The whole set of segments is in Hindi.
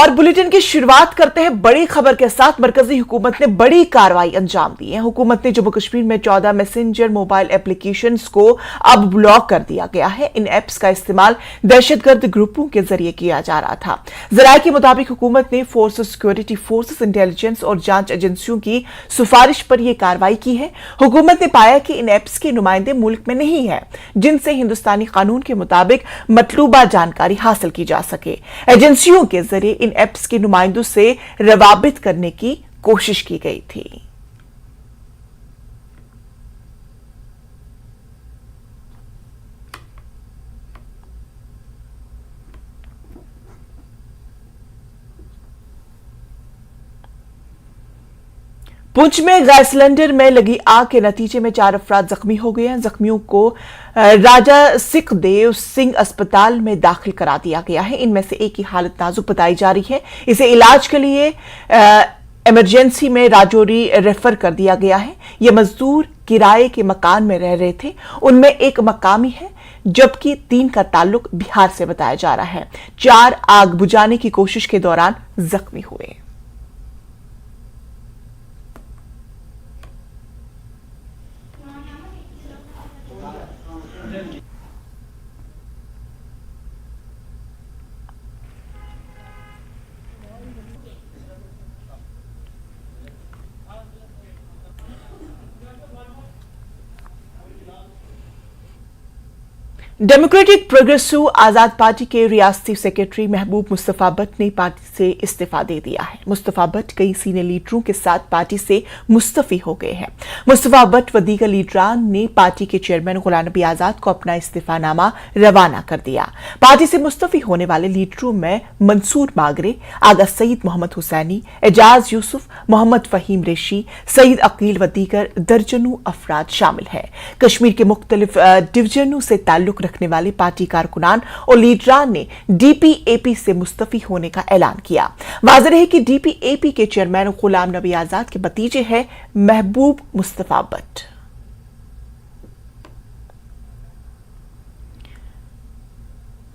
नमस्कार, बुलेटिन की शुरुआत करते हैं बड़ी खबर के साथ। मरकजी हुकूमत ने बड़ी कार्रवाई अंजाम दी है। हुकूमत ने जम्मू कश्मीर में 14 मैसेंजर मोबाइल एप्लीकेशंस को अब ब्लॉक कर दिया गया है। इन एप्स का इस्तेमाल दहशतगर्द ग्रुपों के जरिए किया जा रहा था। जराये के मुताबिक हुकूमत ने फोर्सेस, सिक्योरिटी फोर्सेस, इंटेलिजेंस और जांच एजेंसियों की सिफारिश पर यह कार्रवाई की है। हुकूमत ने पाया कि इन एप्स के नुमाइंदे मुल्क में नहीं है जिनसे हिंदुस्तानी कानून के मुताबिक मतलूबा जानकारी हासिल की जा सके। एजेंसियों के जरिए इन एप्स के नुमाइंदों से रवाबित करने की कोशिश की गई थी। पुंछ में गैस सिलेंडर में लगी आग के नतीजे में 4 अफराद जख्मी हो गए हैं। जख्मियों को राजा सिखदेव सिंह अस्पताल में दाखिल करा दिया गया है। इनमें से एक की हालत नाजुक बताई जा रही है। इसे इलाज के लिए इमरजेंसी में राजौरी रेफर कर दिया गया है। ये मजदूर किराए के मकान में रह रहे थे। उनमें एक मकामी है जबकि 3 का ताल्लुक बिहार से बताया जा रहा है। 4 आग बुझाने की कोशिश के दौरान जख्मी हुए। डेमोक्रेटिक प्रोग्रेसिव आजाद पार्टी के रियासती सेक्रेटरी महबूब मुस्तफा भट्ट ने पार्टी से इस्तीफा दे दिया है। मुस्तफा भट्ट कई सीनियर लीडरों के साथ पार्टी से मुस्तफी हो गए हैं। मुस्तफा भट्ट व दीगर लीडरान ने पार्टी के चेयरमैन गुलाम नबी आजाद को अपना इस्तीफानामा रवाना कर दिया। पार्टी से मुस्तफी होने वाले लीडरों में मंसूर मागरे, आगा सईद मोहम्मद हुसैनी, एजाज यूसुफ, मोहम्मद फहीम रेशी, सईद अकील व दीगर दर्जनों अफराद शामिल हैं। कश्मीर के मुख्तलिफ डिवीजनों से ताल्लुक रखने वाले पार्टी कारकुनान और लीडरान ने डीपीएपी से मुस्तफी होने का ऐलान किया। वाज़ेह है कि डीपीएपी के चेयरमैन गुलाम नबी आजाद के भतीजे हैं महबूब मुस्तफा भट्ट।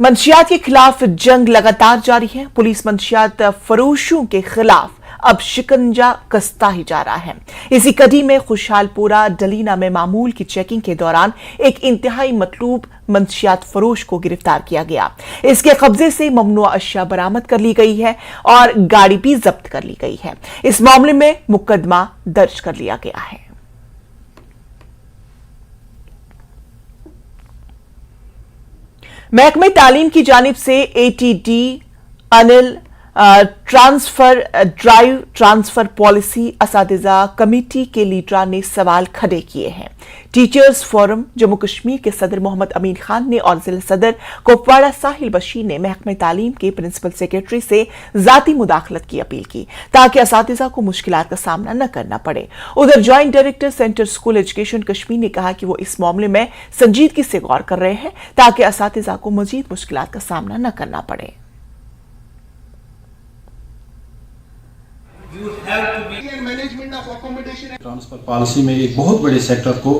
मंशियात के खिलाफ जंग लगातार जारी है। पुलिस मंशियात फरोशों के खिलाफ अब शिकंजा कसता ही जा रहा है। इसी कड़ी में खुशहालपुरा डलीना में मामूल की चेकिंग के दौरान एक इंतहाई मतलूब मंशियात फरोश को गिरफ्तार किया गया। इसके कब्जे से ममनुआ अशिया बरामद कर ली गई है और गाड़ी भी जब्त कर ली गई है। इस मामले में मुकदमा दर्ज कर लिया गया है। महकमे तालीम की जानिब से एटीडी अनिल ट्रांसफर पॉलिसी असातिज़ा कमेटी के लीडरान ने सवाल खड़े किए हैं। टीचर्स फोरम जम्मू कश्मीर के सदर मोहम्मद अमीन खान ने और जिला सदर कुपवाड़ा साहिल बशीर ने महकमे तालीम के प्रिंसिपल सेक्रेटरी से जाती मुदाखलत की अपील की ताकि असातिज़ा को मुश्किलात का सामना न करना पड़े। उधर joint director centre school education Kashmir ने कहा कि वो इस मामले में संजीदगी से गौर कर रहे हैं ताकि असातिज़ा को मजीद मुश्किलात का सामना न करना पड़े। ट्रांसफर पॉलिसी में एक बहुत बड़े सेक्टर को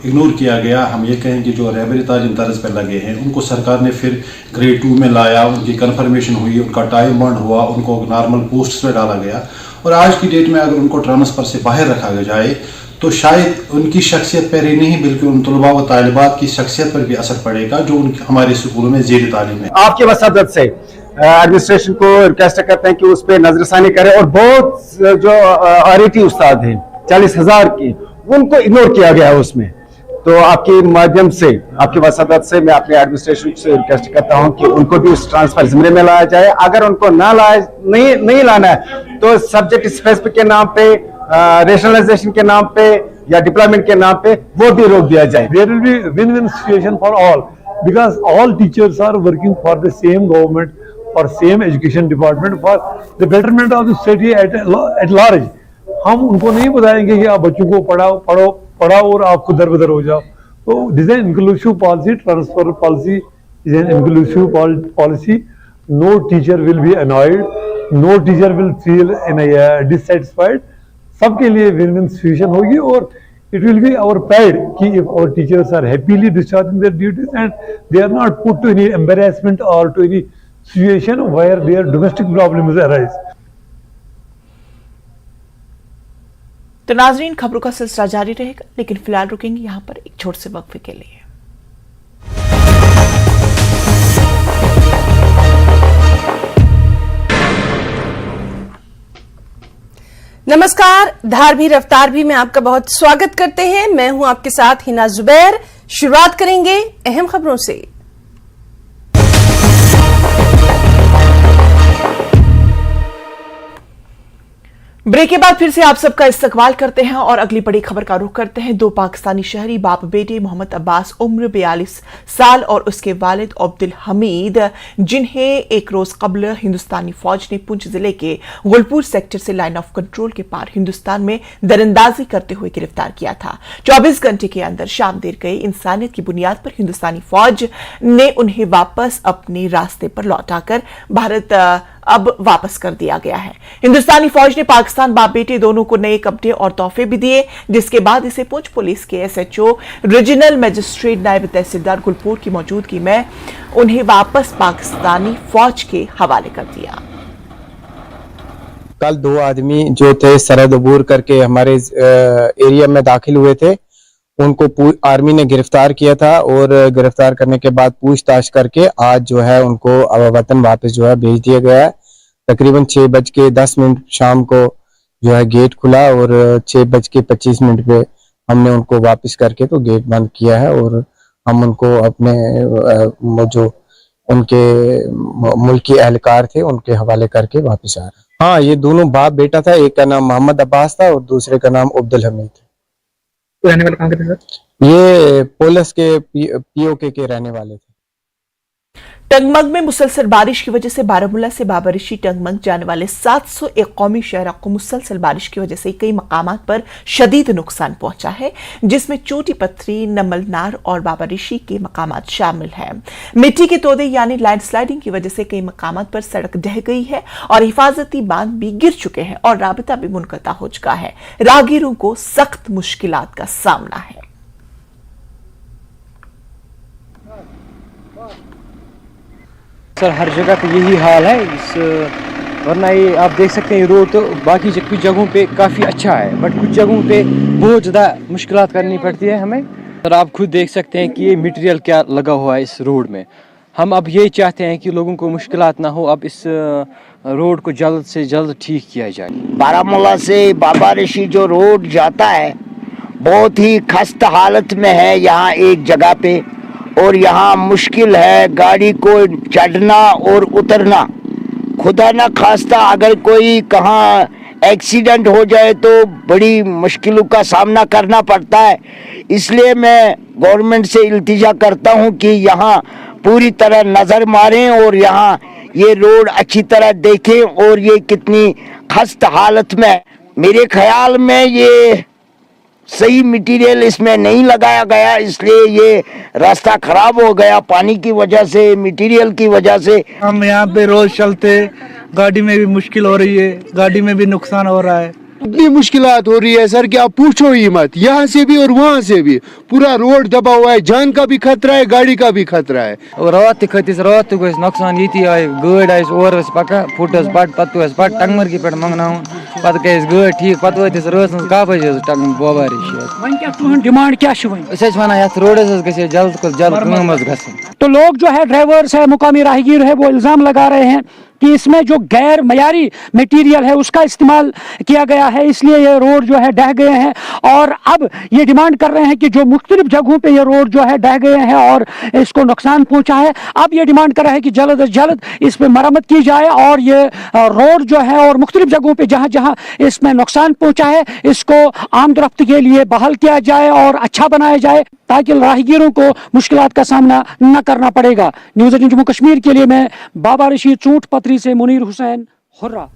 इग्नोर किया गया। हम ये कहें कि जो रहबरी तालीम तर्ज पर लगे हैं उनको सरकार ने फिर ग्रेड 2 में लाया, उनकी कन्फर्मेशन हुई, उनका टाइम बॉन्ड हुआ, उनको नॉर्मल पोस्ट पे डाला गया। और आज की डेट में अगर उनको ट्रांसफर से बाहर रखा जाए तो शायद उनकी शख्सियत पर ही नहीं बल्कि उन तलबा व तालिबात की शख्सियत पर भी असर पड़ेगा जो हमारे स्कूलों में ज़ेर तालीम है। आपके वसादत से एडमिनिस्ट्रेशन को रिक्वेस्ट करते हैं कि उस पर नजरसानी करें और बहुत जो आरईटी उस्ताद हैं 40,000 की उनको इग्नोर किया गया है उसमें। तो आपके माध्यम से, आपकी वसादत से मैं अपने एडमिनिस्ट्रेशन से रिक्वेस्ट करता हूं कि उनको भी उस ट्रांसफर जिम्मे में लाया जाए। अगर उनको ना नहीं लाना है तो सब्जेक्ट स्पेसिफिक के नाम पे, रेशनलाइजेशन के नाम पे या डिप्लॉयमेंट के नाम पे वो भी रोक दिया जाए। There will be win-win situation for all because all teachers are working for the same government, for same education department, for the betterment of the city at large. हम उनको नहीं बताएंगे कि आप बच्चों को पढ़ाओ और आप खुद दरबदर हो जाओ। तो this is inclusive policy, transfer policy is an inclusive policy. No teacher will be annoyed, no teacher will feel dissatisfied. सबके लिए विन विन सिचुएशन होगी और it will be our pride कि if our teachers are happily discharging their duties and they are not put to any embarrassment or to any situation where their domestic problems arise. तो नाजरीन, खबरों का सिलसिला जारी रहेगा, लेकिन फिलहाल रुकेंगे यहाँ पर एक छोटे से वक्फे के लिए। नमस्कार, धार भी रफ्तार भी में आपका बहुत स्वागत करते हैं। मैं हूं आपके साथ हिना जुबैर। शुरुआत करेंगे अहम खबरों से। ब्रेक के बाद फिर से आप सबका इस्तकबाल करते हैं और अगली बड़ी खबर का रुख करते हैं। दो पाकिस्तानी शहरी बाप बेटे मोहम्मद अब्बास उम्र 42 साल और उसके वालिद अब्दुल हमीद, जिन्हें एक रोज कबल हिंदुस्तानी फौज ने पुंछ जिले के गुलपुर सेक्टर से लाइन ऑफ कंट्रोल के पार हिंदुस्तान में दरअंदाजी करते हुए गिरफ्तार किया था। 24 घंटे के अंदर शाम देर गई इंसानियत की बुनियाद पर हिंदुस्तानी फौज ने उन्हें वापस अपने रास्ते पर लौटाकर भारत अब वापस कर दिया गया है। हिंदुस्तानी फौज ने पाकिस्तान बाप बेटे दोनों को नए कपड़े और तोहफे भी दिए, जिसके बाद इसे पुंछ पुलिस के SHO रीजनल मजिस्ट्रेट नायब तहसीलदार गुलपुर की मौजूदगी में उन्हें वापस पाकिस्तानी फौज के हवाले कर दिया। कल दो आदमी जो थे सरहद अबूर करके हमारे एरिया में दाखिल हुए थे, उनको आर्मी ने गिरफ्तार किया था और गिरफ्तार करने के बाद पूछताछ करके आज जो है उनको वतन वापस जो है भेज दिया गया है। तकरीबन 6:10 शाम को जो है गेट खुला और 6:25 पे हमने उनको वापस करके तो गेट बंद किया है और हम उनको अपने जो उनके मुल्की एहलकार थे उनके हवाले करके वापस आ रहे हैं। हाँ, ये दोनों बाप बेटा था, एक का नाम मोहम्मद अब्बास था और दूसरे का नाम अब्दुल हमीद। रहने वाले कहाँ के थे सर? ये पोलस के POK के रहने वाले थे। टंगमंग में मुसलसल बारिश की वजह से बारामूला से बाबरिशी टंगमंग जाने वाले 701 कौमी शहरों को मुसलसल बारिश की वजह से कई मकामात पर शदीद नुकसान पहुंचा है, जिसमें चोटी पत्थरी, नमलनार और बाबरिशी के मकामात शामिल हैं। मिट्टी के तोदे यानी लैंडस्लाइडिंग की वजह से कई मकामात पर सड़क ढह गई है और हिफाजती बांध भी गिर चुके हैं और राबिता भी मुनक़ता हो चुका है। राहगीरों को सख्त मुश्किलात का सामना है। सर हर जगह पे यही हाल है, वरना ये आप देख सकते हैं रोड तो बाकी कुछ जगहों पे काफ़ी अच्छा है, बट कुछ जगहों पे बहुत ज़्यादा मुश्किलात करनी पड़ती है हमें। सर आप खुद देख सकते हैं कि ये मटेरियल क्या लगा हुआ है इस रोड में। हम अब यही चाहते हैं कि लोगों को मुश्किलात ना हो, अब इस रोड को जल्द से जल्द ठीक किया जाए। बारामूला से बाबरिशी जो रोड जाता है बहुत ही खस्ता हालत में है यहाँ एक जगह पे, और यहाँ मुश्किल है गाड़ी को चढ़ना और उतरना। खुदा न खास्ता अगर कोई कहाँ एक्सीडेंट हो जाए तो बड़ी मुश्किलों का सामना करना पड़ता है। इसलिए मैं गवर्नमेंट से इल्तिजा करता हूँ कि यहाँ पूरी तरह नज़र मारें और यहाँ ये रोड अच्छी तरह देखें और ये कितनी खस्ता हालत में है। मेरे ख्याल में ये सही मटेरियल इसमें नहीं लगाया गया, इसलिए ये रास्ता खराब हो गया पानी की वजह से, मटेरियल की वजह से। हम यहाँ पे रोज चलते, गाड़ी में भी मुश्किल हो रही है, गाड़ी में भी नुकसान हो रहा है। इतनी मुश्किलात हो रही है सर कि आप पूछो ही मत। यहाँ से भी और वहाँ से भी पूरा रोड दबा हुआ है, जान का भी खतरा है, गाड़ी का भी खतरा है। रात खतिस रात गो नुकसान ये आय गाड़ आस और पका फुटस पट पत पट टंगमर की पे मंगना पत गई गाड़ ठीक पत वतिस रात कह बजे टंग बाबरिश डिमांड क्या वन ये रोडस गए जल्द को जल्द काम गसन। तो लोग जो है ड्राइवर्स है, मुकामी राहगीर है, वो इल्जाम लगा रहे हैं कि इसमें जो गैर मयारी मटेरियल है उसका इस्तेमाल किया गया है, इसलिए ये रोड जो है ढह गए हैं। और अब ये डिमांड कर रहे हैं कि जो मुख्तलिफ जगहों पे ये रोड जो है ढह गए हैं और इसको नुकसान पहुंचा है, अब ये डिमांड कर रहे हैं कि जल्द अज जल्द इस पर मरम्मत की जाए और ये रोड जो है और मुख्तलिफ जगहों पे जहाँ जहाँ इसमें नुकसान पहुंचा है इसको आमदरफ्त के लिए बहाल किया जाए और अच्छा बनाया जाए, ताकि राहगीरों को मुश्किलात का सामना न करना पड़ेगा। न्यूज़ 18 जम्मू कश्मीर के लिए मैं बाबरिशी चूट पत्री से मुनीर हुसैन हुर्रा।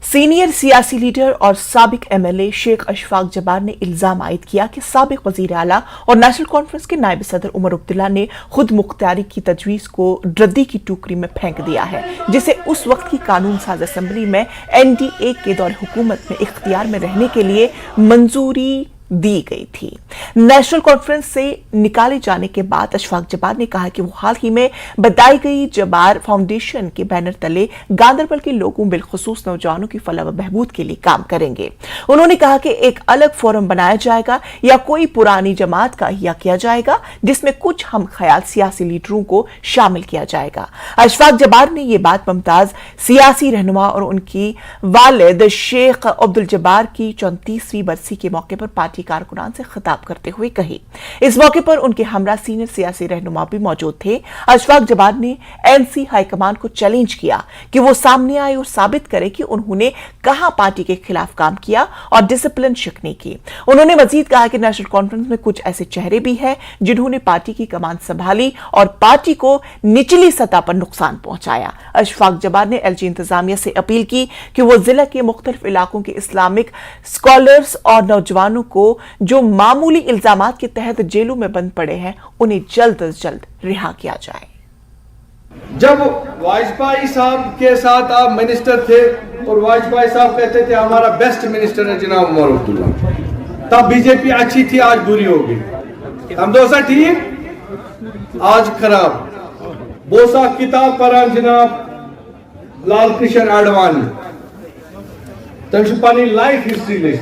सीनियर सियासी लीडर और साबिक MLA शेख अशफाक जब्बार ने इल्जाम आयद किया कि साबिक वजीर आला और नेशनल कॉन्फ्रेंस के नायब सदर उमर अब्दुल्ला ने खुद मुख्तारी की तजवीज़ को रद्दी की टोकरी में फेंक दिया है, जिसे उस वक्त की कानून साज असम्बली में NDA के दौर हुकूमत में इख्तियार में रहने के लिए मंजूरी दी गई थी। नेशनल कॉन्फ्रेंस से निकाले जाने के बाद अशफाक जबार ने कहा कि वो हाल ही में बताई गई जबार फाउंडेशन के बैनर तले गांदरबल के लोगों बिलखुसूस नौजवानों की फलाह व बहबूद के लिए काम करेंगे। उन्होंने कहा कि एक अलग फोरम बनाया जाएगा या कोई पुरानी जमात का अहिया किया जाएगा जिसमें कुछ हम ख्याल सियासी लीडरों को शामिल किया जाएगा। अशफाक जबार ने यह बात मुमताज सियासी रहनुमा और उनकी वालिद शेख अब्दुल जब्बार की 34वीं बरसी के मौके पर पार्टी कारकुनान से खिताब करते हुए कही। इस मौके पर उनके हमरा सीनियर सियासी रहनुमा भी मौजूद थे। अशफाक जबार ने एनसी हाईकमान को चैलेंज किया कि वो सामने आए और साबित करे कि उन्होंने कहां पार्टी के खिलाफ काम किया और डिसिप्लिन शिकनी की। उन्होंने मजीद कहा कि नेशनल कॉन्फ्रेंस में कुछ ऐसे चेहरे भी हैं जिन्होंने पार्टी की कमान संभाली और पार्टी को निचली सतह पर नुकसान पहुंचाया। अशफाक जबार ने एलजी इंतजामिया से अपील की कि वो जिला के मुख्तलिफ इलाकों के इस्लामिक स्कॉलर्स और नौजवानों को जो मामूली इल्जामात के तहत जेलों में बंद पड़े हैं उन्हें जल्द अज जल्द रिहा किया जाए। जब वाजपेयी साहब के साथ आप मिनिस्टर थे और वाजपेयी साहब कहते थे हमारा बेस्ट मिनिस्टर है जनाब उमर अब्दुल्ला, तब बीजेपी अच्छी थी, आज बुरी हो गई। हम दोस्त ठीक, आज खराब। बोसा किताब पढ़ान जनाब लाल कृष्ण आडवाणी, तम लाइफ हिस्ट्री ले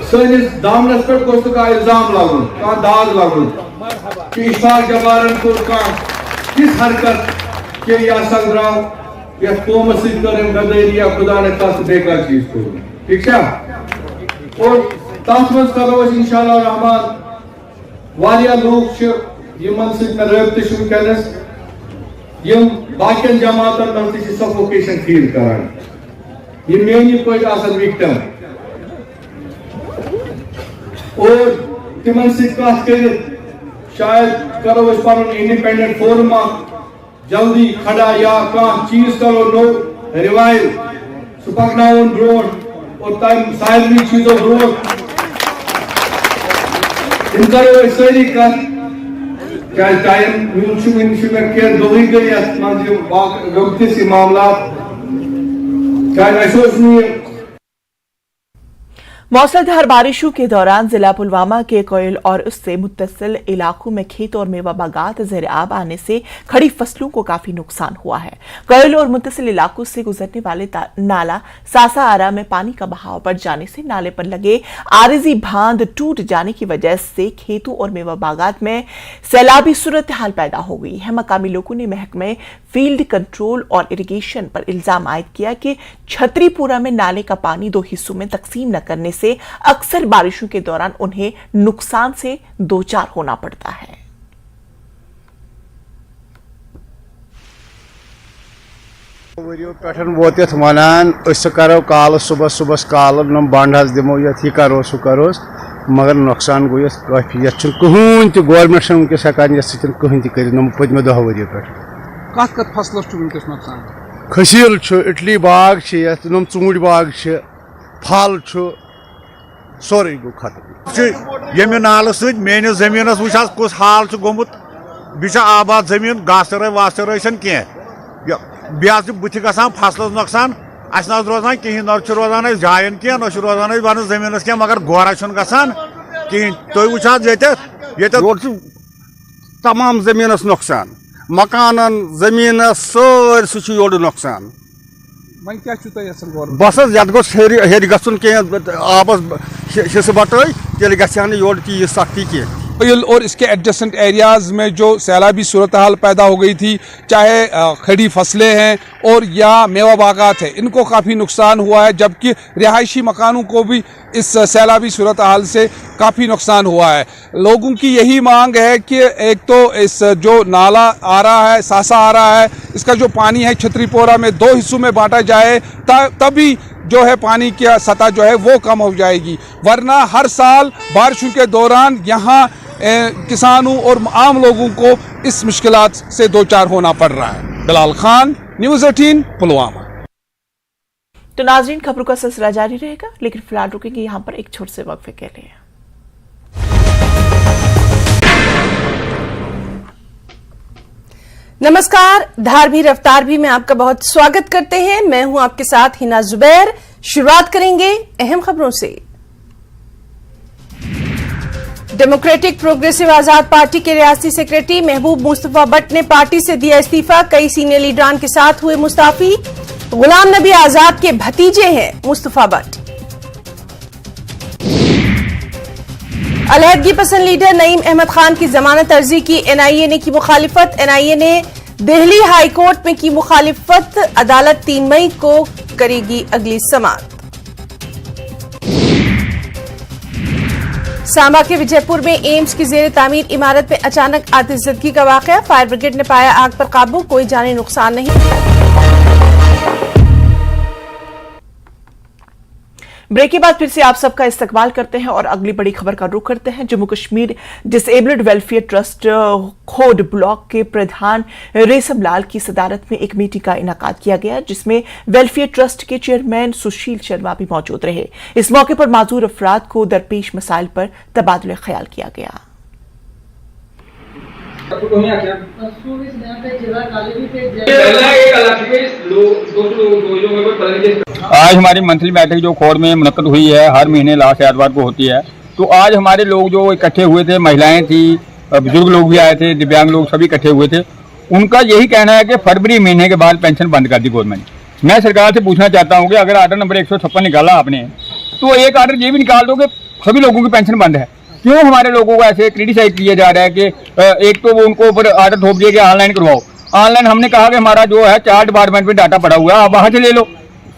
सनिस दामनस पे गोस्त का इल्जाम लागुन, का दाग लागुन कि इशफाक जबारन को किस हरकत के या संग्राम या कौम से करें गदरी या खुदा ने खास बेकार चीज को, ठीक है। और तासमस करो इंशाल्लाह रहमान वालिया लोग यमन से रब्त शुरू करनस यम बाकियन जमातन मन से सफोकेशन फील करान, ये मेनी कोई आसन विक्टिम और तिमन से कथ कर शायद करो इस पर इंडिपेंडेंट फोरम जल्दी खड़ा या कह चीज करो नो रिवाइव सुपकनाउन ब्रोड और तम साइलनी चीजों ब्रोड इन करो सारी कथ क्या टाइम म्यूचुअल के दोही गई मंजिल वक्त से मामला क्या ऐसा मौसलाधार बारिशों के दौरान जिला पुलवामा के कोयल और उससे मुत्तसिल इलाकों में खेत और मेवा बागात ज़ेर आब आने से खड़ी फसलों को काफी नुकसान हुआ है। कोयल और मुत्तसिल इलाकों से गुजरने वाले नाला सासा आरा में पानी का बहाव बढ़ जाने से नाले पर लगे आरिजी बांध टूट जाने की वजह से खेतों और मेवा बागात में सैलाबी सूरत हाल पैदा हो गई है। मकामी लोगों ने महकमे फील्ड कंट्रोल और इरिगेशन पर इल्जाम आयद किया कि छतरीपुरा में नाले का पानी दो हिस्सों में तकसीम न करने से अक्सर बारिशों के दौरान उन्हें नुकसान से दो चार होना पड़ता है। वनान करो काल सुबह सुबह काल नम बंड दिमो ये करो सह करो मगर नुकसान गो काफी कहून तो गवर्नमेंट वनकस हेकान कहून तम पदम दह वरियो पे कत फसलस नुकसान खसील इटली बाग नम चूड़ बाग फल सोरे गो खत्म ये नाल मेनिस जमीन वुच कुछ हाल गोमुत बह आबाद जमीन गासर वासर कह बह बुथ ग फसल नुकसान अस न रोजान कहें न रोजान जायन कह न रोजान वन जमीन कह मगर गोरा गसान कहें तुम वुचा ये तमाम जमीन नुकसान मकान जमीन सार सह योड़ नुकसान बस ये गोस हेर गन कह आबस हिस्स बटे तेल गह योड़ की सख्ती कह और इसके एडजेसेंट एरियाज में जो सैलाबी सूरत हाल पैदा हो गई थी, चाहे खड़ी फसलें हैं और या मेवा बागात है, इनको काफ़ी नुकसान हुआ है, जबकि रिहायशी मकानों को भी इस सैलाबी सूरत हाल से काफ़ी नुकसान हुआ है। लोगों की यही मांग है कि एक तो इस जो नाला आ रहा है, सासा आ रहा है, इसका जो पानी है छतरीपोरा में दो हिस्सों में बांटा जाए तभी जो है पानी की सतह जो है वो कम हो जाएगी, वरना हर साल बारिशों के दौरान यहाँ किसानों और आम लोगों को इस मुश्किलात से दो चार होना पड़ रहा है। बिलाल खान, न्यूज़ 18 पुलवामा। तो नाज़रीन, खबरों का सिलसिला जारी रहेगा, लेकिन फिलहाल रुकेंगे यहाँ पर एक छोटे से वक्फे के लिए। नमस्कार, धार भी रफ्तार भी में आपका बहुत स्वागत करते हैं। मैं हूं आपके साथ हिना जुबैर। शुरुआत करेंगे अहम खबरों से। डेमोक्रेटिक प्रोग्रेसिव आजाद पार्टी के रियासती सेक्रेटरी महबूब मुस्तफा भट्ट ने पार्टी से दिया इस्तीफा। कई सीनियर लीडरान के साथ हुए मुस्ताफी। गुलाम नबी आजाद के भतीजे हैं मुस्तफा भट्ट। अलहदगी पसंद लीडर नईम अहमद खान की जमानत अर्जी की एनआईए ने की मुखालिफत। एनआईए ने दिल्ली हाई कोर्ट में की मुखालिफत। अदालत 3 मई को करेगी अगली समाअत। सांबा के विजयपुर में एम्स की जेर तामीर इमारत में अचानक आतिशबाजी का वाकया। फायर ब्रिगेड ने पाया आग पर काबू। कोई जानी नुकसान नहीं। ब्रेक के बाद फिर से आप सबका इस्तकबाल करते हैं और अगली बड़ी खबर का रुख करते हैं। Jammu Kashmir disabled welfare trust खोड ब्लॉक के प्रधान रेशम लाल की सदारत में एक मीटिंग का इनेकाद किया गया, जिसमें वेलफेयर ट्रस्ट के चेयरमैन सुशील शर्मा भी मौजूद रहे। इस मौके पर माजूर अफराद को दरपेश मसाइल पर तबादला ख्याल किया गया। आज हमारी मंथली बैठक जो खोड़ में मुनक्कद हुई है, हर महीने लास्ट एतवार को होती है। तो आज हमारे लोग जो इकट्ठे हुए थे, महिलाएं थी, बुजुर्ग लोग भी आए थे, दिव्यांग लोग सभी इकट्ठे हुए थे। उनका यही कहना है कि फरवरी महीने के बाद पेंशन बंद कर दी गवर्नमेंट। मैं सरकार से पूछना चाहता हूं कि अगर आर्डर नंबर 156 निकाला आपने, तो एक आर्डर ये भी निकाल दो कि सभी लोगों की पेंशन बंद है। क्यों हमारे लोगों को ऐसे क्रिटिसाइज किया जा रहा है कि एक तो वो उनको ऊपर आर्डर थोप दिया कि ऑनलाइन करवाओ। ऑनलाइन हमने कहा कि हमारा जो है 4 डिपार्टमेंट में डाटा पड़ा हुआ है, आप वहाँ से ले लो।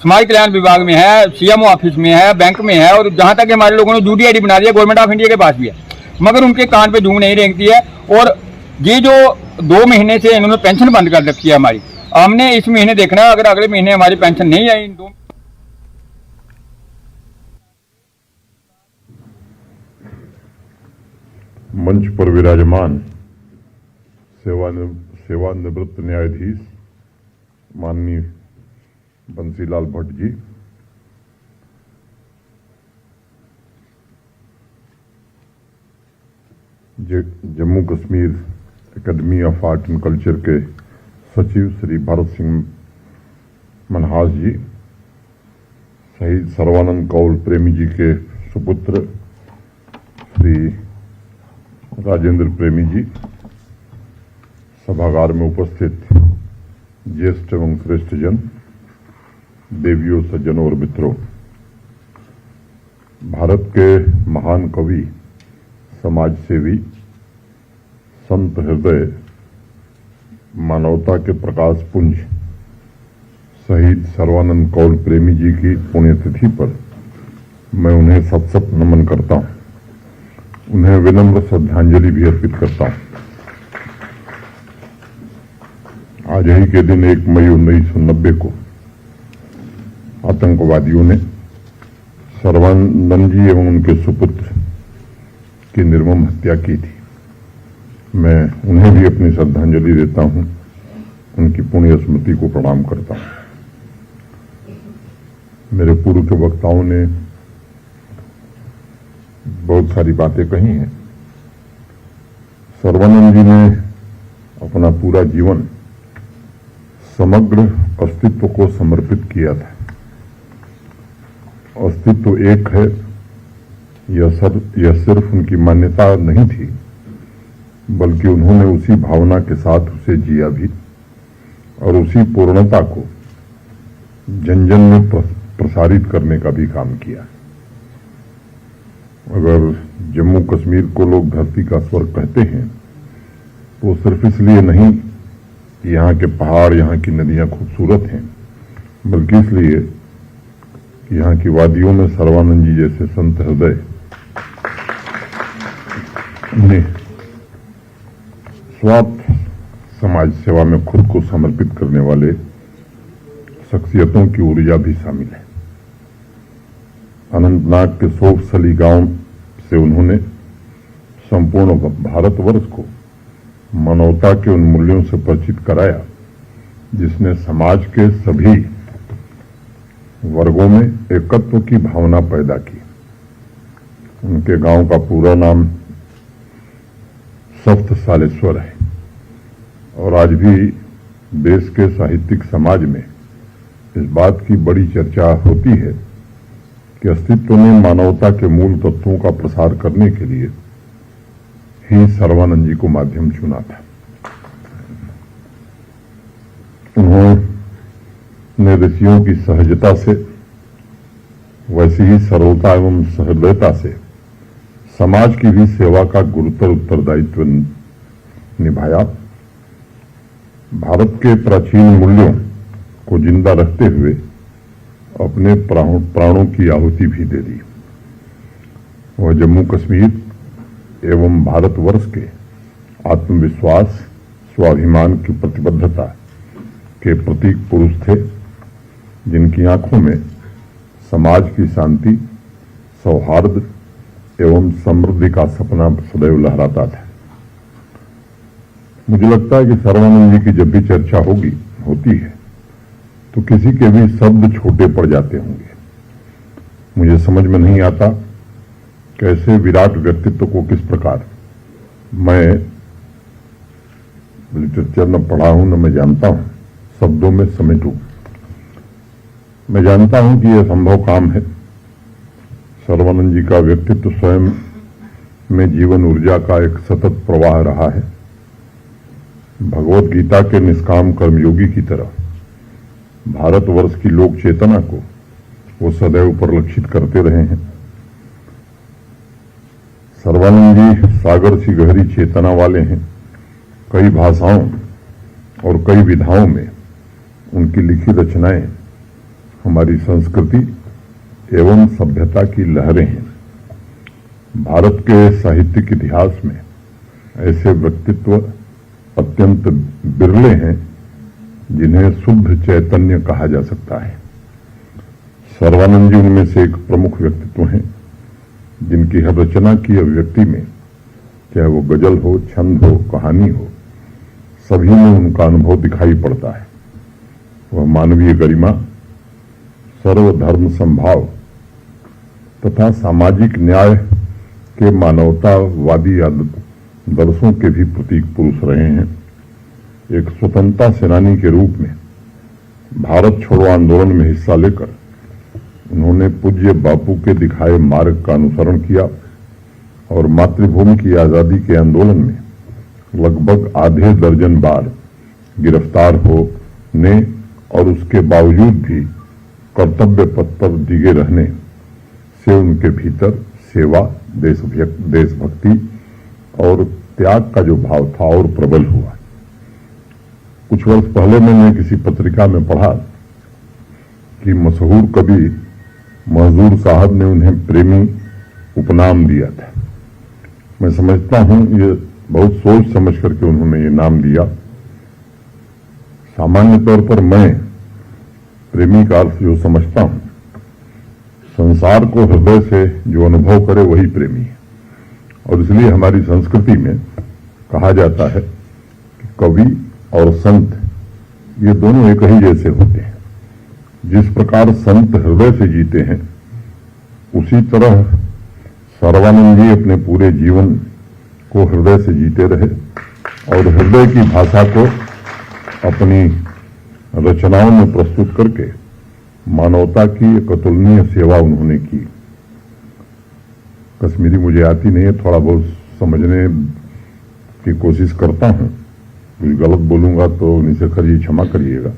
समाज कल्याण विभाग में है, सीएमओ ऑफिस में है, बैंक में है, और जहाँ तक हमारे लोगों ने यूडीआईडी बना दिया, गवर्नमेंट ऑफ इंडिया के पास भी है, मगर उनके कान पे जूं नहीं रेंगती है। और ये जो 2 महीने से इन्होंने पेंशन बंद कर रखी है हमारी, हमने इस महीने देखना है, अगर अगले महीने हमारी पेंशन नहीं आई इन 2 मंच पर विराजमान सेवानिवृत्त न्यायाधीश माननीय Bansilal Bhatt ji, Jammu Kashmir academy of art and culture के सचिव श्री भारत सिंह मनहास जी, शहीद सर्वानंद कौल प्रेमी जी के सुपुत्र श्री राजेंद्र प्रेमी जी, सभागार में उपस्थित ज्येष्ठ एवं श्रेष्ठ जन, देवियों, सज्जनों और मित्रों, भारत के महान कवि, समाज सेवी, संत हृदय, मानवता के प्रकाश पुंज शहीद सर्वानंद कौल प्रेमी जी की पुण्यतिथि पर मैं उन्हें सत नमन करता हूं, उन्हें विनम्र श्रद्धांजलि भी अर्पित करता हूं। आज ही के दिन 1 मई 1990 को आतंकवादियों ने सर्वानंद जी एवं उनके सुपुत्र की निर्मम हत्या की थी। मैं उन्हें भी अपनी श्रद्धांजलि देता हूं, उनकी पुण्य स्मृति को प्रणाम करता हूं। मेरे पूर्व के वक्ताओं ने बहुत सारी बातें कही हैं। सर्वानंद जी ने अपना पूरा जीवन समग्र अस्तित्व को समर्पित किया था। अस्तित्व एक है, यह सिर्फ उनकी मान्यता नहीं थी, बल्कि उन्होंने उसी भावना के साथ उसे जिया भी और उसी पूर्णता को जन जन में प्रसारित करने का भी काम किया। अगर जम्मू कश्मीर को लोग धरती का स्वर्ग कहते हैं, तो सिर्फ इसलिए नहीं कि यहाँ के पहाड़, यहाँ की नदियां खूबसूरत हैं, बल्कि इसलिए कि यहाँ की वादियों में सर्वानंद जी जैसे संत हृदय ने स्वार्थ समाज सेवा में खुद को समर्पित करने वाले शख्सियतों की ऊर्जा भी शामिल है। अनंतनाग के सोफसली गांव से उन्होंने संपूर्ण भारतवर्ष को मानवता के उन मूल्यों से परिचित कराया जिसने समाज के सभी वर्गों में एकत्व की भावना पैदा की। उनके गांव का पूरा नाम सप्त सालेश्वर है और आज भी देश के साहित्यिक समाज में इस बात की बड़ी चर्चा होती है कि अस्तित्व ने मानवता के मूल तत्वों का प्रसार करने के लिए ही सर्वानंद जी को माध्यम चुना था। उन्होंने ऋषियों की सहजता से, वैसी ही सरलता एवं सहृदयता से समाज की भी सेवा का गुरुतर उत्तरदायित्व निभाया। भारत के प्राचीन मूल्यों को जिंदा रखते हुए अपने प्राणों की आहुति भी दे दी। वह जम्मू कश्मीर एवं भारतवर्ष के आत्मविश्वास, स्वाभिमान की प्रतिबद्धता के प्रतीक पुरुष थे, जिनकी आंखों में समाज की शांति, सौहार्द एवं समृद्धि का सपना सदैव लहराता था। मुझे लगता है कि सर्वानंद जी की जब भी चर्चा होती है तो किसी के भी शब्द छोटे पड़ जाते होंगे। मुझे समझ में नहीं आता कैसे विराट व्यक्तित्व को किस प्रकार मैं लिटरेचर न पढ़ा हूं न मैं जानता हूं शब्दों में समेटूं। मैं जानता हूं कि यह संभव काम है। सर्वानंद जी का व्यक्तित्व स्वयं में जीवन ऊर्जा का एक सतत प्रवाह रहा है। भगवत गीता के निष्काम कर्मयोगी की तरह भारतवर्ष की लोक चेतना को वो सदैव परिलक्षित करते रहे हैं। सर्वानंद जी सागर सी गहरी चेतना वाले हैं। कई भाषाओं और कई विधाओं में उनकी लिखी रचनाएं हमारी संस्कृति एवं सभ्यता की लहरें हैं। भारत के साहित्यिक इतिहास में ऐसे व्यक्तित्व अत्यंत बिरले हैं जिन्हें शुद्ध चैतन्य कहा जा सकता है। सर्वानंद जी उनमें से एक प्रमुख व्यक्तित्व हैं, जिनकी हर रचना की अभिव्यक्ति में, चाहे वो गजल हो, छंद हो, कहानी हो, सभी में उनका अनुभव दिखाई पड़ता है। वह मानवीय गरिमा, सर्वधर्म संभाव तथा सामाजिक न्याय के मानवतावादी आदर्शों के भी प्रतीक पुरुष रहे हैं। एक स्वतंत्रता सेनानी के रूप में भारत छोड़ो आंदोलन में हिस्सा लेकर उन्होंने पूज्य बापू के दिखाए मार्ग का अनुसरण किया और मातृभूमि की आजादी के आंदोलन में लगभग आधे दर्जन बार गिरफ्तार होने और उसके बावजूद भी कर्तव्य पथ पर डिगे रहने से उनके भीतर सेवा, देशभक्ति और त्याग का जो भाव था और प्रबल हुआ। कुछ वर्ष पहले मैंने किसी पत्रिका में पढ़ा कि मशहूर कवि महजूर साहब ने उन्हें प्रेमी उपनाम दिया था। मैं समझता हूं ये बहुत सोच समझ करके उन्होंने ये नाम दिया। सामान्य तौर पर मैं प्रेमी का अर्थ जो समझता हूं, संसार को हृदय से जो अनुभव करे वही प्रेमी है। और इसलिए हमारी संस्कृति में कहा जाता है कि कवि और संत ये दोनों एक ही जैसे होते हैं। जिस प्रकार संत हृदय से जीते हैं, उसी तरह सर्वानंद जी अपने पूरे जीवन को हृदय से जीते रहे और हृदय की भाषा को अपनी रचनाओं में प्रस्तुत करके मानवता की एक अतुलनीय सेवा उन्होंने की। कश्मीरी मुझे आती नहीं है, थोड़ा बहुत समझने की कोशिश करता हूं। कुछ गलत बोलूंगा तो निशेखर जी क्षमा करिएगा।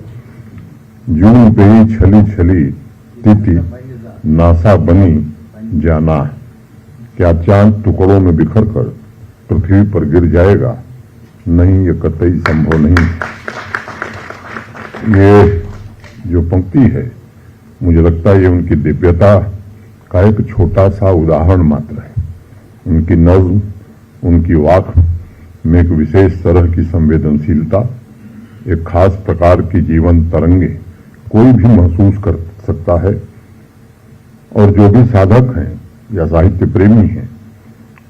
जून पे ही छली छली तिथि नासा बनी जाना, क्या चांद टुकड़ों में बिखर कर पृथ्वी पर गिर जाएगा? नहीं, ये कतई संभव नहीं। ये जो पंक्ति है, मुझे लगता है ये उनकी दिव्यता का एक छोटा सा उदाहरण मात्र है। उनकी नज्म, उनकी वाक में एक विशेष तरह की संवेदनशीलता, एक खास प्रकार की जीवन तरंगे कोई भी महसूस कर सकता है। और जो भी साधक हैं या साहित्य प्रेमी हैं,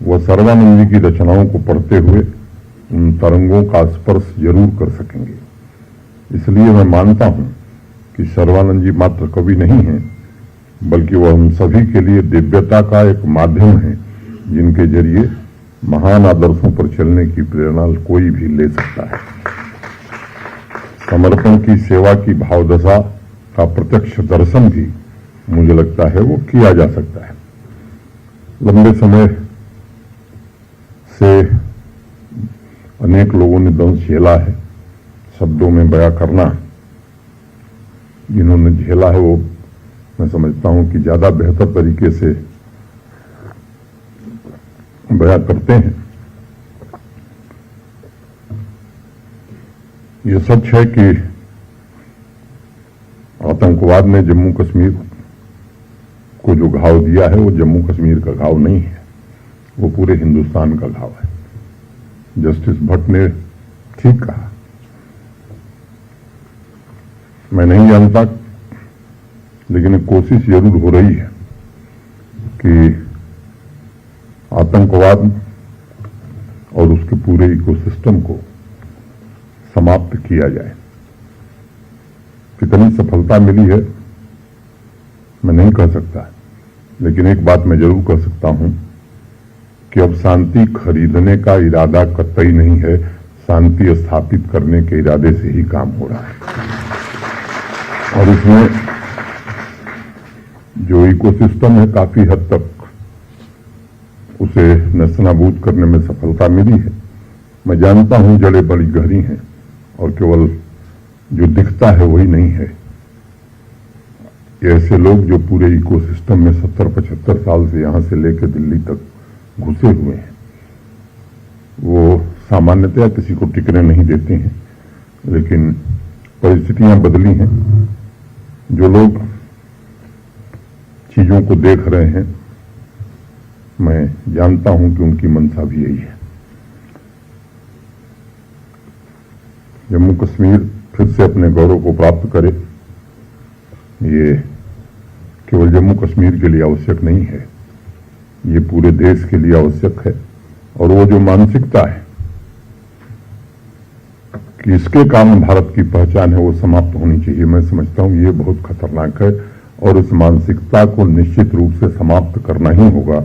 वह सर्वानंद जी की रचनाओं को पढ़ते हुए उन तरंगों का स्पर्श जरूर कर सकेंगे। इसलिए मैं मानता हूं कि सर्वानंद जी मात्र कवि नहीं हैं, बल्कि वह हम सभी के लिए दिव्यता का एक माध्यम है, जिनके जरिए महान आदर्शों पर चलने की प्रेरणा कोई भी ले सकता है। समर्पण की, सेवा की भावदशा का प्रत्यक्ष दर्शन भी मुझे लगता है वो किया जा सकता है। लंबे समय से अनेक लोगों ने दंश झेला है। शब्दों में बयां करना जिन्होंने झेला है वो मैं समझता हूं कि ज्यादा बेहतर तरीके से बयां करते हैं। ये सच है कि आतंकवाद ने जम्मू कश्मीर को जो घाव दिया है वो जम्मू कश्मीर का घाव नहीं है, वो पूरे हिंदुस्तान का घाव है। जस्टिस भट्ट ने ठीक कहा। मैं नहीं जानता, लेकिन एक कोशिश जरूर हो रही है कि आतंकवाद और उसके पूरे इकोसिस्टम को समाप्त किया जाए। कितनी सफलता मिली है मैं नहीं कह सकता, लेकिन एक बात मैं जरूर कह सकता हूं कि अब शांति खरीदने का इरादा कतई नहीं है, शांति स्थापित करने के इरादे से ही काम हो रहा है। और इसमें जो इकोसिस्टम है काफी हद तक उसे नस्तनाबूद करने में सफलता मिली है। मैं जानता हूं जड़ें बड़ी गहरी हैं और केवल जो दिखता है वही नहीं है। ऐसे लोग जो पूरे इकोसिस्टम में 70-75 साल से यहां से लेकर दिल्ली तक घुसे हुए हैं, वो सामान्यतया किसी को टिकने नहीं देते हैं, लेकिन परिस्थितियां बदली हैं। जो लोग चीजों को देख रहे हैं, मैं जानता हूं कि उनकी मंशा भी यही है। जम्मू कश्मीर फिर से अपने गौरव को प्राप्त करे, ये केवल जम्मू कश्मीर के लिए आवश्यक नहीं है, ये पूरे देश के लिए आवश्यक है। और वो जो मानसिकता है कि इसके कारण भारत की पहचान है, वो समाप्त होनी चाहिए। मैं समझता हूं ये बहुत खतरनाक है और इस मानसिकता को निश्चित रूप से समाप्त करना ही होगा।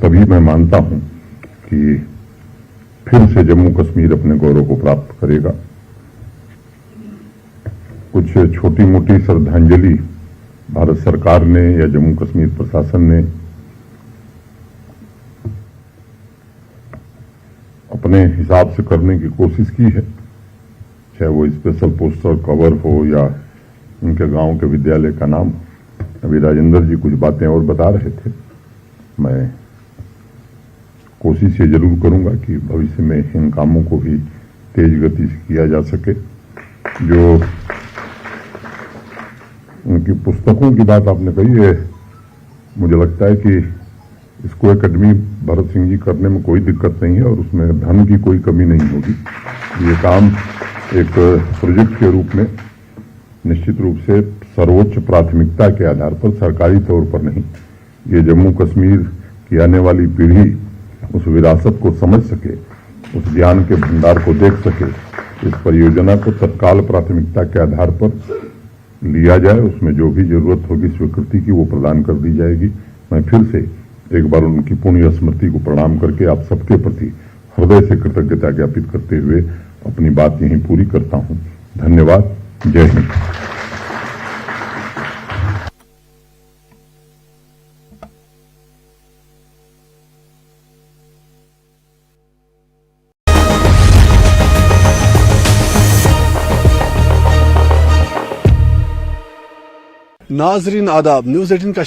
तभी मैं मानता हूं कि फिर से जम्मू कश्मीर अपने गौरव को प्राप्त करेगा। कुछ छोटी मोटी श्रद्धांजलि भारत सरकार ने या जम्मू कश्मीर प्रशासन ने अपने हिसाब से करने की कोशिश की है, चाहे वो स्पेशल पोस्टर कवर हो या उनके गांव के विद्यालय का नाम। अभी राजेंद्र जी कुछ बातें और बता रहे थे। मैं कोशिश ये जरूर करूंगा कि भविष्य में इन कामों को भी तेज गति से किया जा सके। जो उनकी पुस्तकों की बात आपने कही है, मुझे लगता है कि इसको एकेडमी भरत सिंह जी करने में कोई दिक्कत नहीं है और उसमें धन की कोई कमी नहीं होगी। ये काम एक प्रोजेक्ट के रूप में निश्चित रूप से सर्वोच्च प्राथमिकता के आधार पर, सरकारी तौर पर नहीं, ये जम्मू कश्मीर की आने वाली पीढ़ी उस विरासत को समझ सके, उस ज्ञान के भंडार को देख सके। इस परियोजना को तत्काल प्राथमिकता के आधार पर लिया जाए, उसमें जो भी जरूरत होगी स्वीकृति की वो प्रदान कर दी जाएगी। मैं फिर से एक बार उनकी पुण्य स्मृति को प्रणाम करके आप सबके प्रति हृदय से कृतज्ञता ज्ञापित करते हुए अपनी बात यहीं पूरी करता हूं। धन्यवाद। जय हिंद। नाजरीन आदाब, न्यूज़ 18 का